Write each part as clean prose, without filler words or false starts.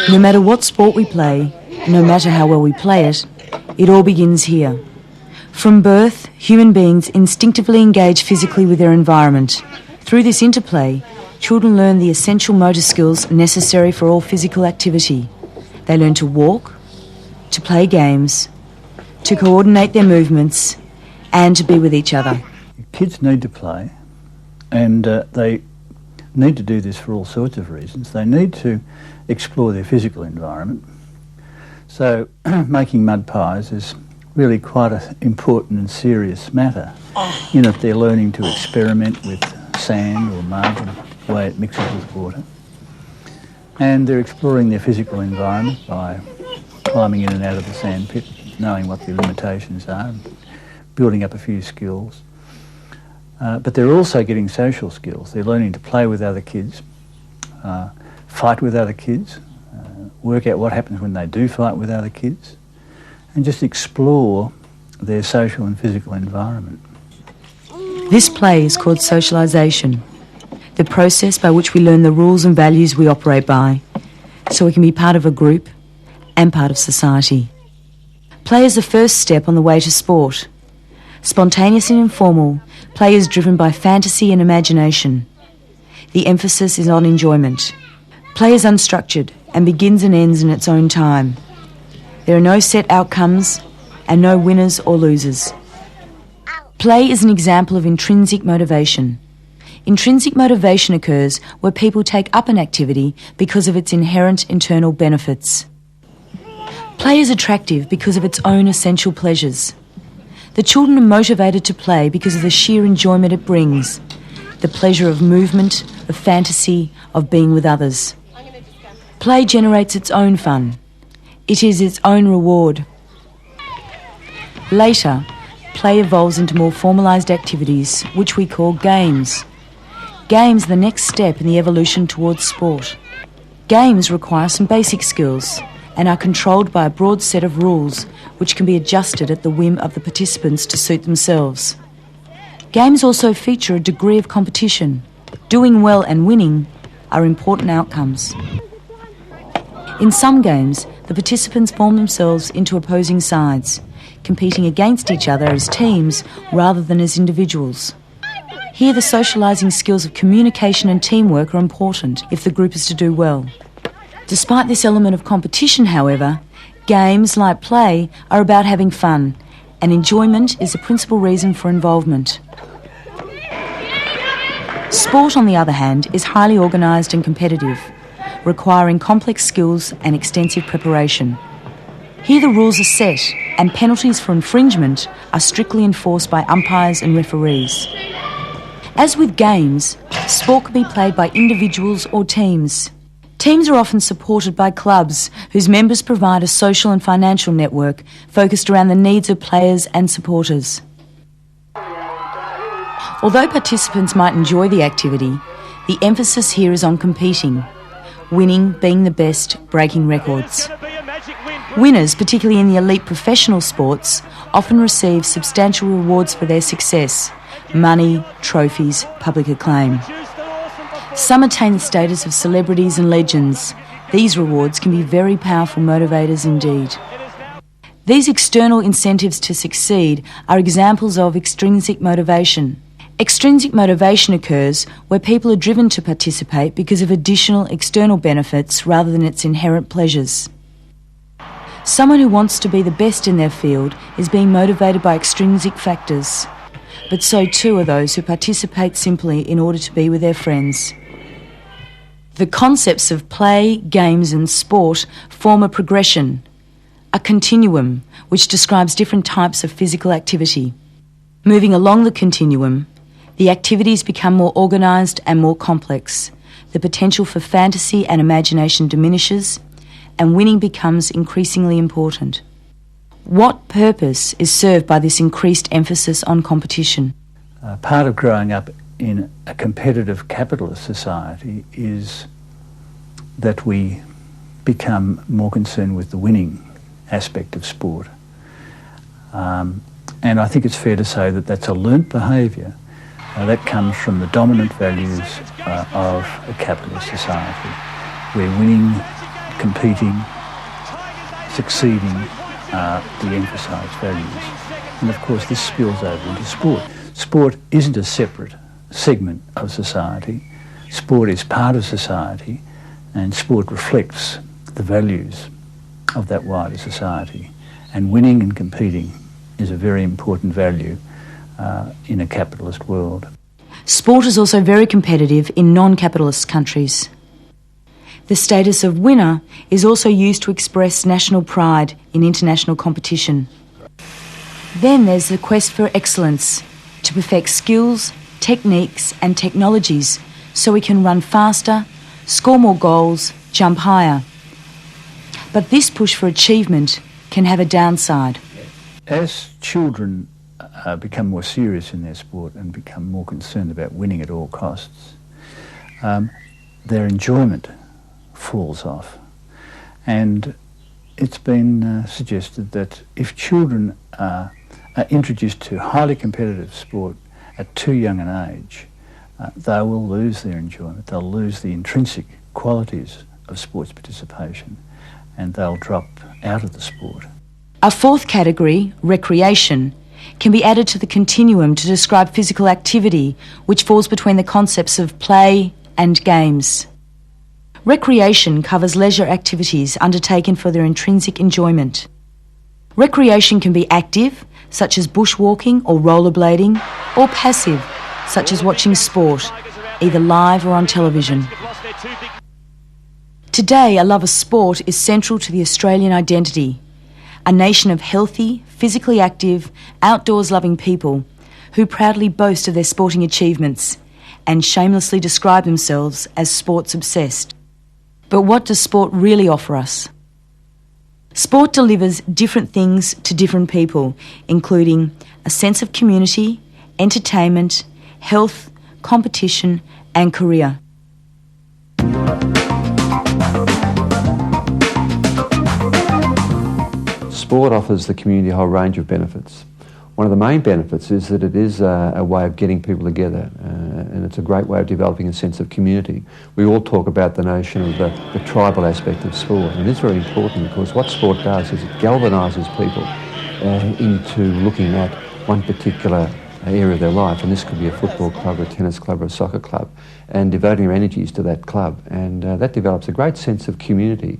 No matter what sport we play, no matter how well we play it, it all begins here. From birth, human beings instinctively engage physically with their environment. Through this interplay, children learn the essential motor skills necessary for all physical activity. They learn to walk, to play games, to coordinate their movements, and to be with each other. Kids need to play, and they need to do this for all sorts of reasons. They need to explore their physical environment. So making mud pies is really quite an important and serious matter. You know, they're learning to experiment with sand or mud and the way it mixes with water. And they're exploring their physical environment by climbing in and out of the sand pit, knowing what their limitations are, and building up a few skills. But they're also getting social skills. They're learning to play with other kids, fight with other kids, work out what happens when they do fight with other kids, and just explore their social and physical environment. This play is called socialisation, the process by which we learn the rules and values we operate by, so we can be part of a group and part of society. Play is the first step on the way to sport. Spontaneous and informal, play is driven by fantasy and imagination. The emphasis is on enjoyment. Play is unstructured and begins and ends in its own time. There are no set outcomes and no winners or losers. Play is an example of intrinsic motivation. Intrinsic motivation occurs where people take up an activity because of its inherent internal benefits. Play is attractive because of its own essential pleasures. The children are motivated to play because of the sheer enjoyment it brings, the pleasure of movement, of fantasy, of being with others. Play generates its own fun. It is its own reward. Later, play evolves into more formalised activities, which we call games. Games are the next step in the evolution towards sport. Games require some basic skills and are controlled by a broad set of rules which can be adjusted at the whim of the participants to suit themselves. Games also feature a degree of competition. Doing well and winning are important outcomes. In some games, the participants form themselves into opposing sides, competing against each other as teams rather than as individuals. Here, the socialising skills of communication and teamwork are important if the group is to do well. Despite this element of competition, however, games, like play, are about having fun, and enjoyment is the principal reason for involvement. Sport, on the other hand, is highly organised and competitive, requiring complex skills and extensive preparation. Here the rules are set, and penalties for infringement are strictly enforced by umpires and referees. As with games, sport can be played by individuals or teams. Teams are often supported by clubs whose members provide a social and financial network focused around the needs of players and supporters. Although participants might enjoy the activity, the emphasis here is on competing, winning, being the best, breaking records. Winners, particularly in the elite professional sports, often receive substantial rewards for their success: money, trophies, public acclaim. Some attain the status of celebrities and legends. These rewards can be very powerful motivators indeed. These external incentives to succeed are examples of extrinsic motivation. Extrinsic motivation occurs where people are driven to participate because of additional external benefits rather than its inherent pleasures. Someone who wants to be the best in their field is being motivated by extrinsic factors, but so too are those who participate simply in order to be with their friends. The concepts of play, games and sport form a progression, a continuum which describes different types of physical activity. Moving along the continuum, the activities become more organised and more complex. The potential for fantasy and imagination diminishes, and winning becomes increasingly important. What purpose is served by this increased emphasis on competition? Part of growing up in a competitive capitalist society is that we become more concerned with the winning aspect of sport. And I think it's fair to say that that's a learnt behaviour that comes from the dominant values of a capitalist society, where winning, competing, succeeding are the emphasised values. And of course this spills over into sport. Sport isn't a separate segment of society. Sport is part of society, and sport reflects the values of that wider society. And winning and competing is a very important value in a capitalist world. Sport is also very competitive in non-capitalist countries. The status of winner is also used to express national pride in international competition. Then there's the quest for excellence, to perfect skills, techniques and technologies so we can run faster, score more goals, jump higher. But this push for achievement can have a downside. As children become more serious in their sport and become more concerned about winning at all costs, their enjoyment falls off. And it's been suggested that if children are introduced to highly competitive sport at too young an age, they will lose their enjoyment, they'll lose the intrinsic qualities of sports participation, and they'll drop out of the sport. A fourth category, recreation, can be added to the continuum to describe physical activity which falls between the concepts of play and games. Recreation covers leisure activities undertaken for their intrinsic enjoyment. Recreation can be active, such as bushwalking or rollerblading, or passive, such as watching sport, either live or on television. Today, a love of sport is central to the Australian identity, a nation of healthy, physically active, outdoors-loving people who proudly boast of their sporting achievements and shamelessly describe themselves as sports-obsessed. But what does sport really offer us? Sport delivers different things to different people, including a sense of community, entertainment, health, competition and career. Sport offers the community a whole range of benefits. One of the main benefits is that it is a way of getting people together, and it's a great way of developing a sense of community. We all talk about the notion of the tribal aspect of sport, and it's very important because what sport does is it galvanises people into looking at one particular area of their life, and this could be a football club or a tennis club or a soccer club, and devoting their energies to that club, and that develops a great sense of community.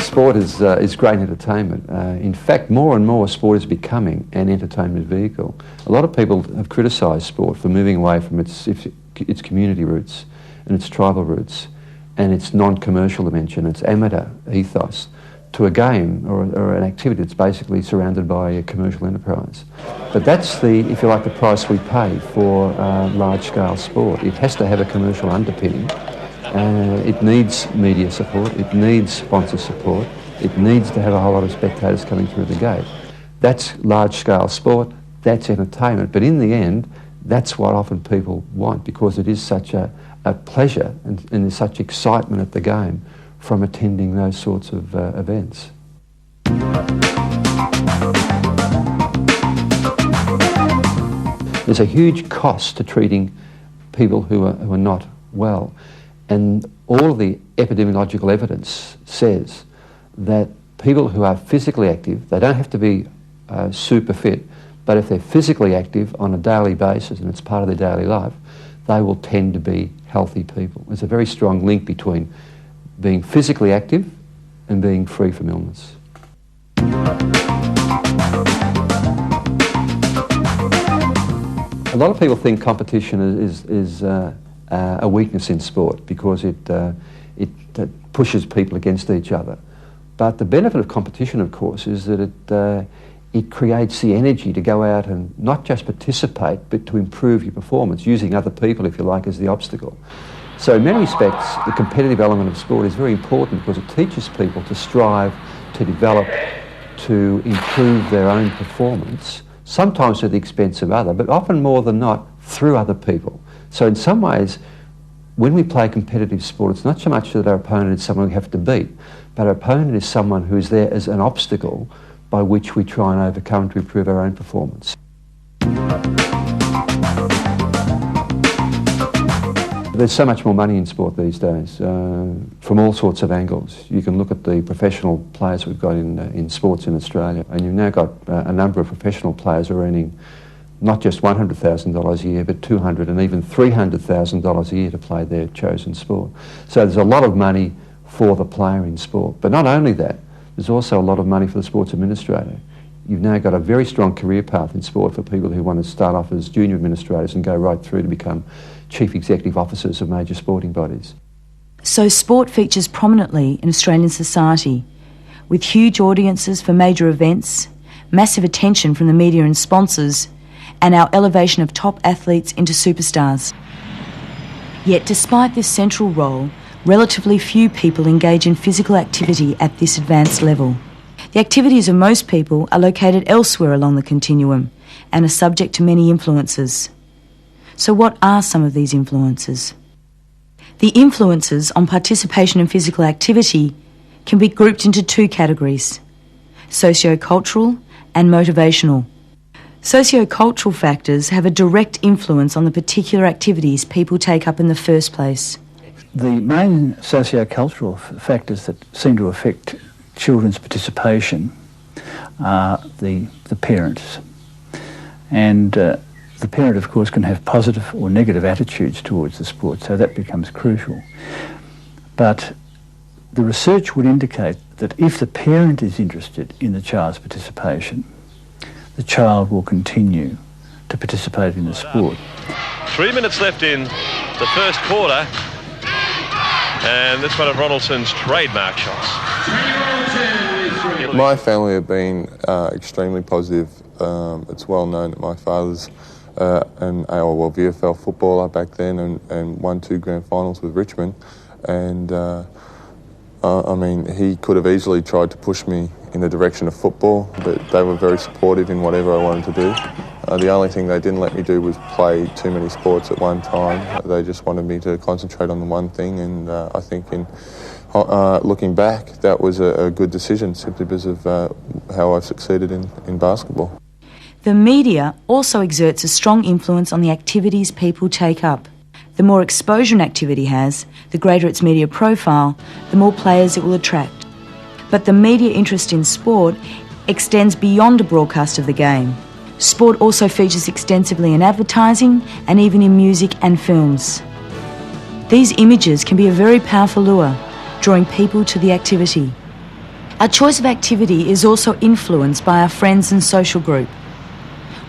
Sport is great entertainment. In fact, more and more sport is becoming an entertainment vehicle. A lot of people have criticised sport for moving away from its community roots and its tribal roots and its non-commercial dimension, its amateur ethos, to a game or an activity that's basically surrounded by a commercial enterprise. But that's if you like, the price we pay for large-scale sport. It has to have a commercial underpinning. It needs media support, it needs sponsor support, it needs to have a whole lot of spectators coming through the gate. That's large-scale sport, that's entertainment, but in the end, that's what often people want because it is such a pleasure and there's such excitement at the game from attending those sorts of events. There's a huge cost to treating people who are not well. And all of the epidemiological evidence says that people who are physically active, they don't have to be super fit, but if they're physically active on a daily basis and it's part of their daily life, they will tend to be healthy people. There's a very strong link between being physically active and being free from illness. A lot of people think competition is a weakness in sport because it pushes people against each other. But the benefit of competition, of course, is that it creates the energy to go out and not just participate, but to improve your performance, using other people, if you like, as the obstacle. So in many respects, the competitive element of sport is very important because it teaches people to strive, to develop, to improve their own performance, sometimes at the expense of others, but often more than not through other people. So in some ways, when we play competitive sport, it's not so much that our opponent is someone we have to beat, but our opponent is someone who is there as an obstacle by which we try and overcome to improve our own performance. There's so much more money in sport these days, from all sorts of angles. You can look at the professional players we've got in sports in Australia, and you've now got a number of professional players who are earning not just $100,000 a year, but $200,000 and even $300,000 a year to play their chosen sport. So there's a lot of money for the player in sport. But not only that, there's also a lot of money for the sports administrator. You've now got a very strong career path in sport for people who want to start off as junior administrators and go right through to become chief executive officers of major sporting bodies. So sport features prominently in Australian society, with huge audiences for major events, massive attention from the media and sponsors, and our elevation of top athletes into superstars. Yet despite this central role, relatively few people engage in physical activity at this advanced level. The activities of most people are located elsewhere along the continuum and are subject to many influences. So what are some of these influences? The influences on participation in physical activity can be grouped into two categories: socio-cultural and motivational. Socio-cultural factors have a direct influence on the particular activities people take up in the first place. The main socio-cultural factors that seem to affect children's participation are the parents. And the parent, of course, can have positive or negative attitudes towards the sport, so that becomes crucial. But the research would indicate that if the parent is interested in the child's participation, the child will continue to participate in the sport. 3 minutes left in the first quarter, and that's one of Ronaldson's trademark shots. My family have been extremely positive. It's well known that my father's an VFL footballer back then and won 2 grand finals with Richmond. And I mean, he could have easily tried to push me in the direction of football, but they were very supportive in whatever I wanted to do. The only thing they didn't let me do was play too many sports at one time. They just wanted me to concentrate on the one thing, and I think in looking back, that was a good decision simply because of how I've succeeded in basketball. The media also exerts a strong influence on the activities people take up. The more exposure an activity has, the greater its media profile, the more players it will attract. But the media interest in sport extends beyond a broadcast of the game. Sport also features extensively in advertising and even in music and films. These images can be a very powerful lure, drawing people to the activity. Our choice of activity is also influenced by our friends and social group.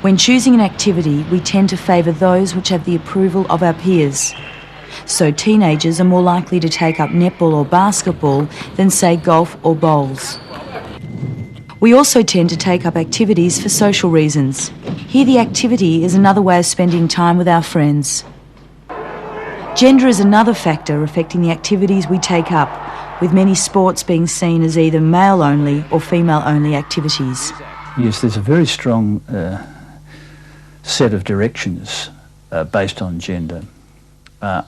When choosing an activity, we tend to favour those which have the approval of our peers. So teenagers are more likely to take up netball or basketball than, say, golf or bowls. We also tend to take up activities for social reasons. Here the activity is another way of spending time with our friends. Gender is another factor affecting the activities we take up, with many sports being seen as either male-only or female-only activities. Yes, there's a very strong set of directions based on gender.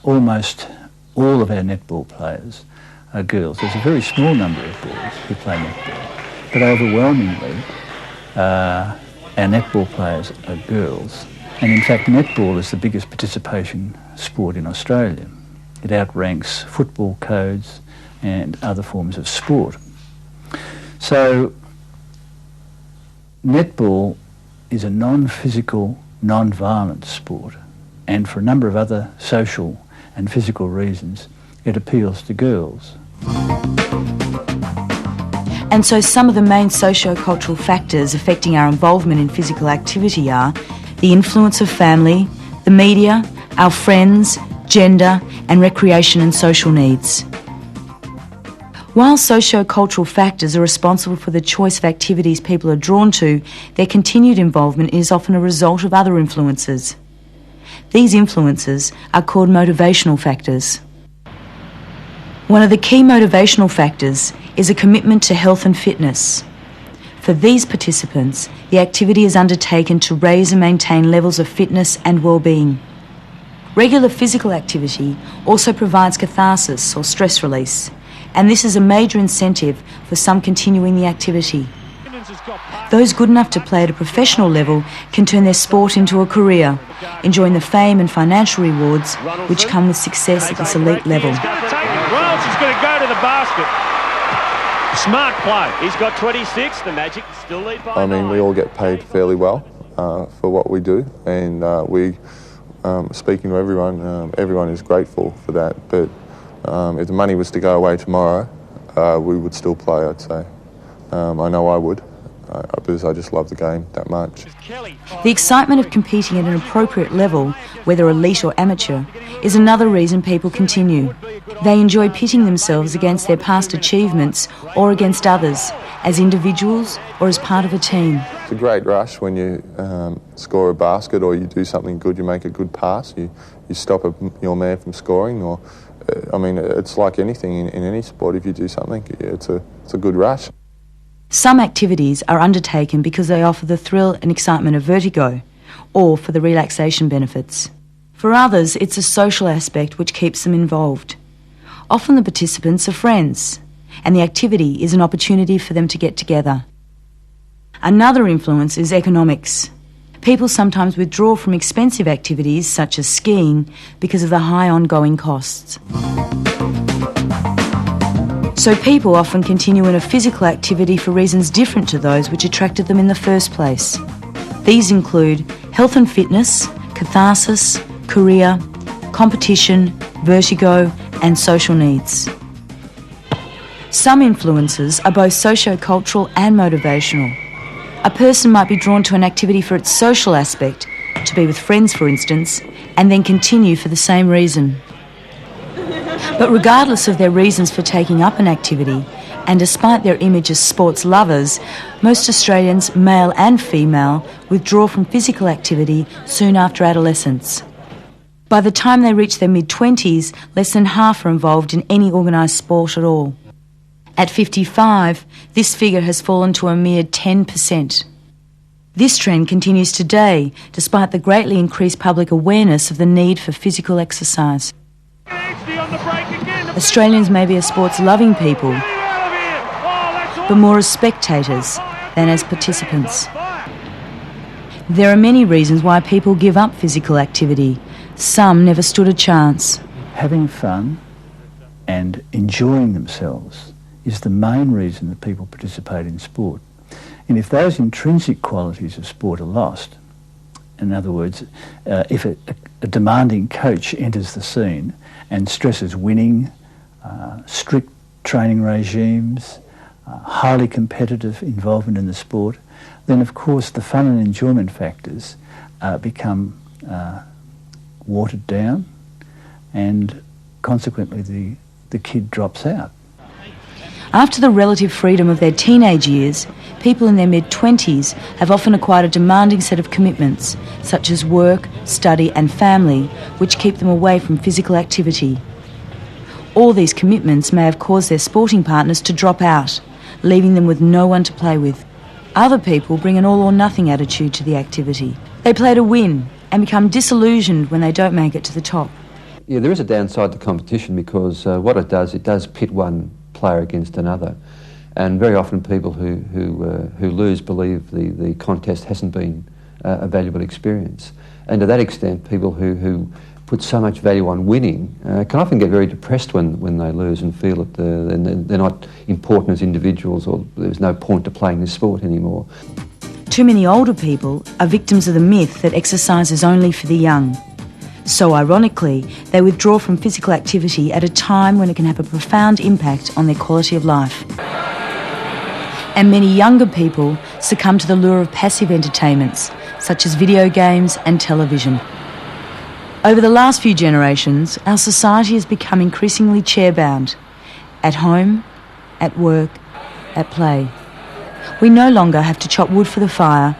Almost all of our netball players are girls. There's a very small number of boys who play netball, but overwhelmingly our netball players are girls. And in fact, netball is the biggest participation sport in Australia. It outranks football, codes and other forms of sport. So netball is a non-physical, non-violent sport, and for a number of other social and physical reasons, it appeals to girls. And so some of the main socio-cultural factors affecting our involvement in physical activity are the influence of family, the media, our friends, gender, and recreation and social needs. While socio-cultural factors are responsible for the choice of activities people are drawn to, their continued involvement is often a result of other influences. These influences are called motivational factors. One of the key motivational factors is a commitment to health and fitness. For these participants, the activity is undertaken to raise and maintain levels of fitness and well-being. Regular physical activity also provides catharsis or stress release, and this is a major incentive for some continuing the activity. Those good enough to play at a professional level can turn their sport into a career, enjoying the fame and financial rewards which come with success at this elite level. Ronaldson's going to go to the basket. Smart play. He's got 26. The Magic still lead by 9. We all get paid fairly well for what we do, and speaking to everyone, everyone is grateful for that. But if the money was to go away tomorrow, we would still play, I'd say. I know I would, because I just love the game that much. The excitement of competing at an appropriate level, whether elite or amateur, is another reason people continue. They enjoy pitting themselves against their past achievements or against others, as individuals or as part of a team. It's a great rush when you score a basket or you do something good, you make a good pass, you stop your man from scoring, or it's like anything in any sport. If you do something, it's a good rush. Some activities are undertaken because they offer the thrill and excitement of vertigo, or for the relaxation benefits. For others, it's a social aspect which keeps them involved. Often the participants are friends, and the activity is an opportunity for them to get together. Another influence is economics. People sometimes withdraw from expensive activities such as skiing because of the high ongoing costs. So people often continue in a physical activity for reasons different to those which attracted them in the first place. These include health and fitness, catharsis, career, competition, vertigo, and social needs. Some influences are both socio-cultural and motivational. A person might be drawn to an activity for its social aspect, to be with friends for instance, and then continue for the same reason. But regardless of their reasons for taking up an activity, and despite their image as sports lovers, most Australians, male and female, withdraw from physical activity soon after adolescence. By the time they reach their mid-20s, less than half are involved in any organised sport at all. At 55, this figure has fallen to a mere 10%. This trend continues today, despite the greatly increased public awareness of the need for physical exercise. Australians may be a sports-loving people, but more as spectators than as participants. There are many reasons why people give up physical activity. Some never stood a chance. Having fun and enjoying themselves is the main reason that people participate in sport. And if those intrinsic qualities of sport are lost, in other words, if a demanding coach enters the scene and stresses winning, strict training regimes, highly competitive involvement in the sport, then of course the fun and enjoyment factors become watered down, and consequently the kid drops out. After the relative freedom of their teenage years, people in their mid-20s have often acquired a demanding set of commitments, such as work, study and family, which keep them away from physical activity. All these commitments may have caused their sporting partners to drop out, leaving them with no one to play with. Other people bring an all-or-nothing attitude to the activity. They play to win and become disillusioned when they don't make it to the top. Yeah, there is a downside to competition because what it does pit one player against another. And very often people who lose believe the contest hasn't been a valuable experience. And to that extent, people who put so much value on winning can often get very depressed when they lose and feel that they're not important as individuals, or there's no point to playing this sport anymore. Too many older people are victims of the myth that exercise is only for the young. So ironically, they withdraw from physical activity at a time when it can have a profound impact on their quality of life. And many younger people succumb to the lure of passive entertainments, such as video games and television. Over the last few generations, our society has become increasingly chair-bound. At home, at work, at play. We no longer have to chop wood for the fire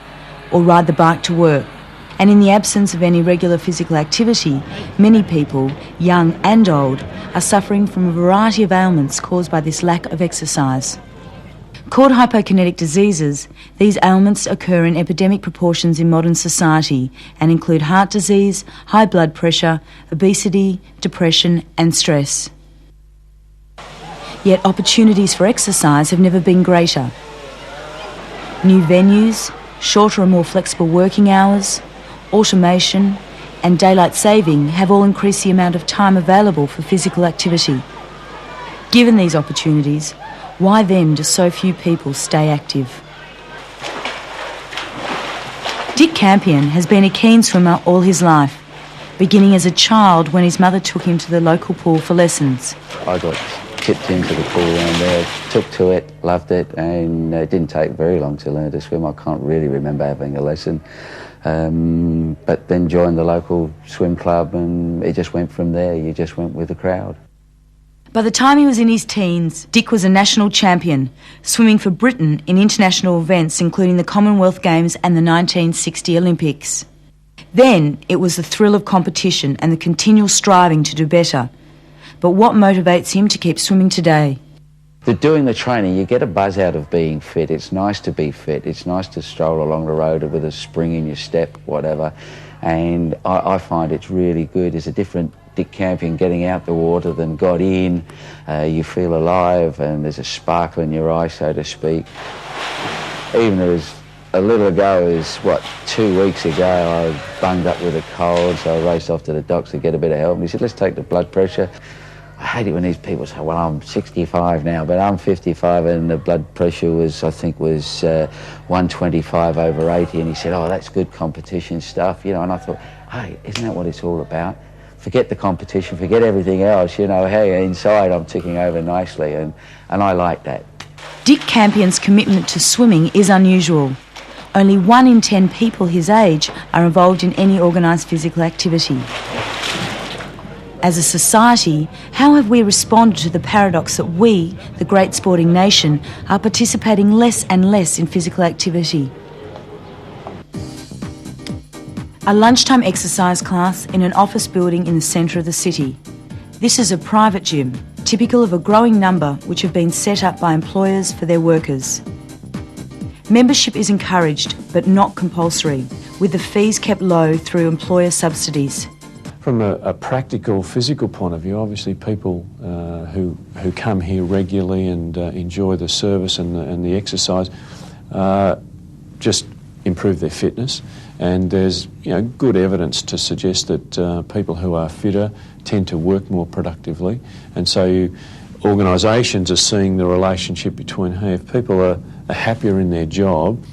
or ride the bike to work. And in the absence of any regular physical activity, many people, young and old, are suffering from a variety of ailments caused by this lack of exercise. Called hypokinetic diseases, these ailments occur in epidemic proportions in modern society and include heart disease, high blood pressure, obesity, depression and stress. Yet opportunities for exercise have never been greater. New venues, shorter and more flexible working hours, automation and daylight saving have all increased the amount of time available for physical activity. Given these opportunities, why then do so few people stay active? Dick Campion has been a keen swimmer all his life, beginning as a child when his mother took him to the local pool for lessons. I got tipped into the pool around there, took to it, loved it, and it didn't take very long to learn to swim. I can't really remember having a lesson. But then joined the local swim club and it just went from there. You just went with the crowd. By the time he was in his teens, Dick was a national champion, swimming for Britain in international events including the Commonwealth Games and the 1960 Olympics. Then it was the thrill of competition and the continual striving to do better. But what motivates him to keep swimming today? Doing the training, you get a buzz out of being fit. It's nice to be fit. It's nice to stroll along the road with a spring in your step, whatever. And I find it's really good. It's a different Dick Campion getting out the water than got in. You feel alive and there's a sparkle in your eye, so to speak. Even as a little ago as, 2 weeks ago, I bunged up with a cold, so I raced off to the doctor to get a bit of help. And he said, let's take the blood pressure. I hate it when these people say, well, I'm 65 now, but I'm 55 and the blood pressure was 125 over 80. And he said, oh, that's good competition stuff, And I thought, hey, isn't that what it's all about? Forget the competition, forget everything else, hey, inside I'm ticking over nicely, and I like that. Dick Campion's commitment to swimming is unusual. Only 1 in 10 people his age are involved in any organised physical activity. As a society, how have we responded to the paradox that we, the great sporting nation, are participating less and less in physical activity? A lunchtime exercise class in an office building in the centre of the city. This is a private gym, typical of a growing number which have been set up by employers for their workers. Membership is encouraged but not compulsory, with the fees kept low through employer subsidies. From a practical, physical point of view, obviously people who come here regularly and enjoy the service and the exercise just improve their fitness. And there's good evidence to suggest that people who are fitter tend to work more productively. And so organisations are seeing the relationship between, hey, if people are happier in their job,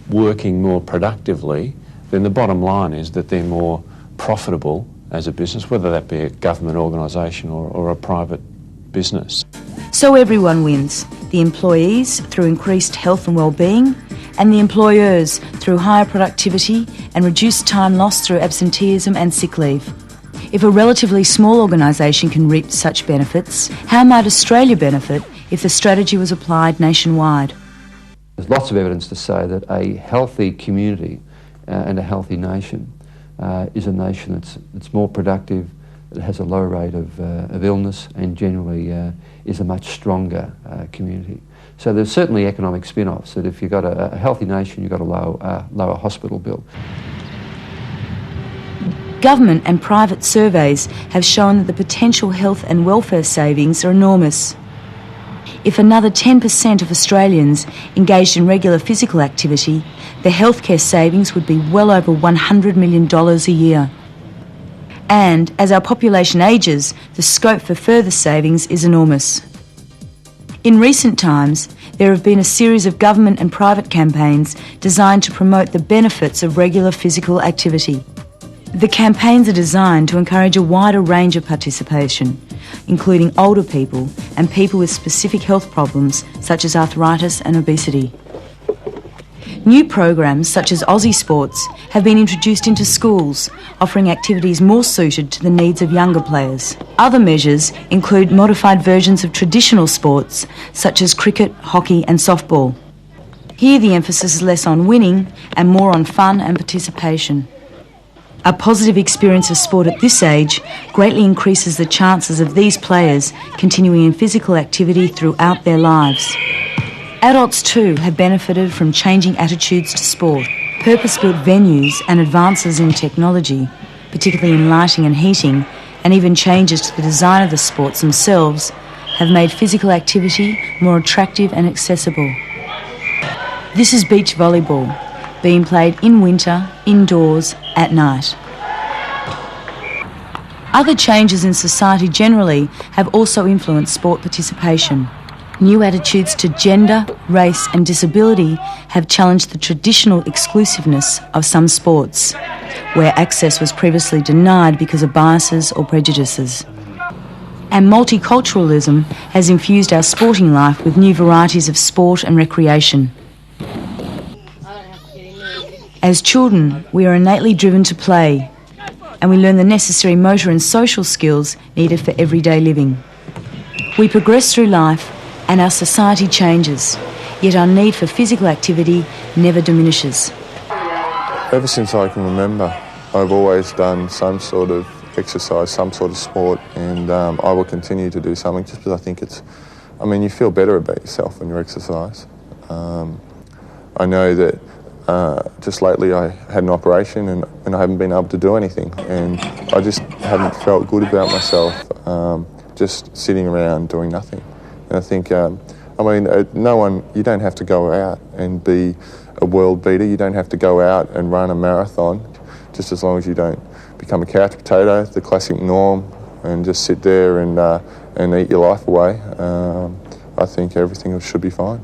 working more productively, then the bottom line is that they're more profitable as a business, whether that be a government organisation or a private business. So everyone wins, the employees through increased health and well-being, and the employers through higher productivity and reduced time lost through absenteeism and sick leave. If a relatively small organisation can reap such benefits, how might Australia benefit if the strategy was applied nationwide? There's lots of evidence to say that a healthy community and a healthy nation is a nation that's more productive, that has a low rate of illness, and generally is a much stronger community. So there's certainly economic spin-offs, that if you've got a healthy nation, you've got a lower hospital bill. Government and private surveys have shown that the potential health and welfare savings are enormous. If another 10% of Australians engaged in regular physical activity, the healthcare savings would be well over $100 million a year. And as our population ages, the scope for further savings is enormous. In recent times, there have been a series of government and private campaigns designed to promote the benefits of regular physical activity. The campaigns are designed to encourage a wider range of participation, including older people and people with specific health problems such as arthritis and obesity. New programs such as Aussie Sports have been introduced into schools, offering activities more suited to the needs of younger players. Other measures include modified versions of traditional sports such as cricket, hockey and softball. Here the emphasis is less on winning and more on fun and participation. A positive experience of sport at this age greatly increases the chances of these players continuing in physical activity throughout their lives. Adults too have benefited from changing attitudes to sport. Purpose-built venues and advances in technology, particularly in lighting and heating, and even changes to the design of the sports themselves, have made physical activity more attractive and accessible. This is beach volleyball, being played in winter, indoors, at night. Other changes in society generally have also influenced sport participation. New attitudes to gender, race and disability have challenged the traditional exclusiveness of some sports, where access was previously denied because of biases or prejudices. And multiculturalism has infused our sporting life with new varieties of sport and recreation. As children, we are innately driven to play, and we learn the necessary motor and social skills needed for everyday living. We progress through life and our society changes, yet our need for physical activity never diminishes. Ever since I can remember, I've always done some sort of exercise, some sort of sport, and I will continue to do something just because I think you feel better about yourself when you exercise. I know that just lately I had an operation and I haven't been able to do anything, and I just haven't felt good about myself just sitting around doing nothing. And I think, you don't have to go out and be a world beater. You don't have to go out and run a marathon, just as long as you don't become a couch potato, the classic norm, and just sit there and eat your life away. I think everything should be fine.